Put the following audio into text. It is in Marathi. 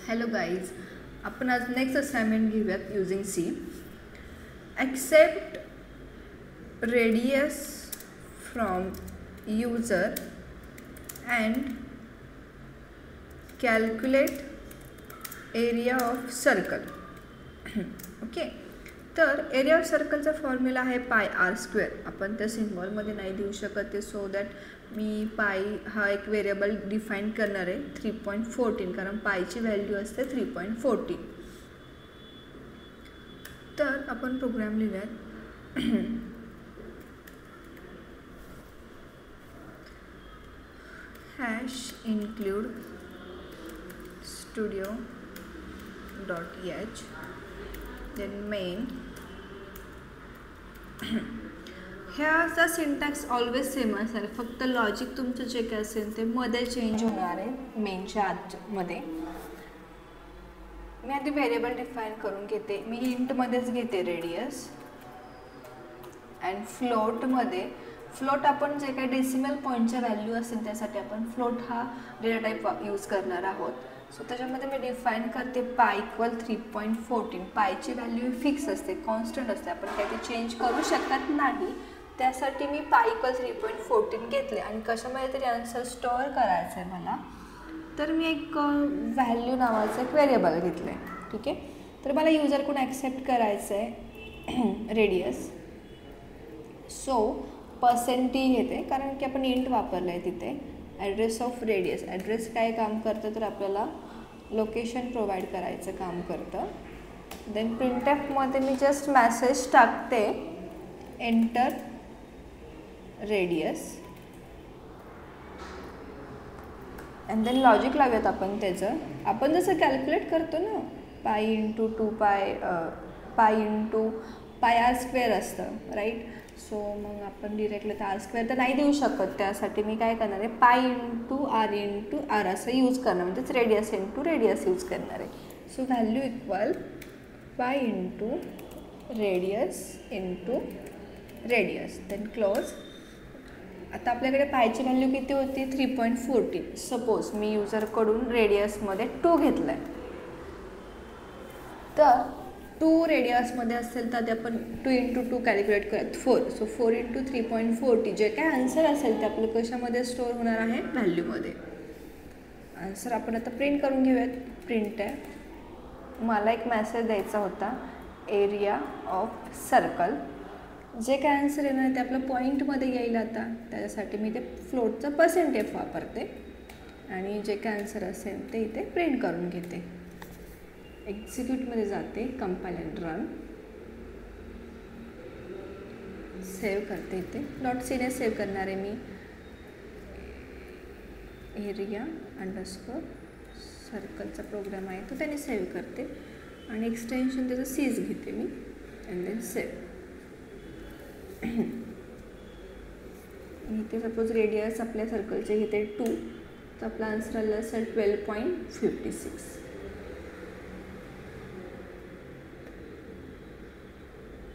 Hello guys, आपण आज नेक्स्ट असाइनमेंट घेऊयात using C. Accept radius from user and calculate area of circle. Okay, तर एरिया ऑफ सर्कलचा फॉर्म्युला आहे पाय आर स्क्वेअर. आपण त्या सिम्बॉलमध्ये नाही देऊ शकत ते, सो दॅट मी पाय हा एक व्हेरिएबल डिफाईन करणार आहे 3.14, कारण पायची व्हॅल्यू असते 3.14. तर आपण प्रोग्राम लिहूयात. Hash include studio.h then main. ह्याचा सिंटॅक्स ऑलवेज सेम असेल, फक्त लॉजिक तुमचं जे काय असेल ते मध्ये चेंज होणार आहे मेनच्या आतमध्ये. मी आधी व्हेरिएबल डिफाईन करून घेते. मी इंटमध्येच घेते रेडियस अँड फ्लोटमध्ये. फ्लोट आपण जे काही डेसिमल पॉईंटच्या व्हॅल्यू असेल त्यासाठी आपण फ्लोट हा डेटा टाईप यूज करणार आहोत. सो त्याच्यामध्ये मी डिफाईन करते पाय इक्वल 3.14. पायची व्हॅल्यू फिक्स असते, कॉन्स्टंट असते, आपण काही ते चेंज करू शकत नाही. त्यासाठी मी पाय इक्वल 3.14 घेतले. आणि कशामध्ये तरी आन्सर स्टोअर करायचं आहे मला, तर मी एक व्हॅल्यू नावाचं एक व्हेरिएबल घेतलं आहे. ठीक आहे, तर मला युजरकडून ॲक्सेप्ट करायचं आहे रेडियस. सो पर्सेंटी घेते, कारण की आपण इंट वापरलं आहे तिथे. ॲड्रेस ऑफ रेडियस, ॲड्रेस काय काम करतं तर आपल्याला लोकेशन प्रोव्हाइड करायचं काम करतं. देन प्रिंटएफमध्ये मी जस्ट मॅसेज टाकते enter radius and then logic लावूयात आपण त्याचं. आपण जसं कॅल्क्युलेट करतो ना, pi into 2 pi into pi r square असतं, राईट. सो मग आपण डिरेक्टली तर आर स्क्वेअर तर नाही देऊ शकत. त्यासाठी मी काय करणार आहे, पाय इंटू आर असं यूज करणार, म्हणजेच रेडियस इंटू रेडियस यूज करणार आहे. So value equal pi into radius into radius then close. आता आपल्याकडे पायची व्हॅल्यू किती होती 3.14. सपोज मी युजरकडून रेडियसमध्ये 2 घेतलं आहे, तर 2 रेडियसमध्ये असेल तर ते आपण 2 इंटू 2 कॅल्क्युलेट करत 4. सो 4 इंटू 3.40 जे काय आन्सर असेल ते आपलं कशामध्ये स्टोअर होणार आहे, व्हॅल्यूमध्ये. आन्सर आपण आता प्रिंट करून घेऊयात. प्रिंट आहे, मला एक मेसेज द्यायचा होता एरिया ऑफ सर्कल. जे काय आन्सर येणार ते आपलं पॉईंटमध्ये येईल. आता त्याच्यासाठी मी ते फ्लोटचं पर्सेंटेज वापरते आणि जे काय आन्सर असेल ते इथे प्रिंट करून घेते. एक्झिक्यूटमध्ये जाते, कंपाईल अँड रन, सेव्ह करते. इथे .c सेव्ह करणार आहे मी. एरिया अंडरस्कोर सर्कलचा प्रोग्राम आहे तो त्याने सेव्ह करते आणि एक्सटेन्शन त्याचं सीज घेते मी अँड देन सेव्ह. इथे सपोज रेडियस आपल्या सर्कलचे घेते 2, तर आपला आन्सर आला असेल 12.56.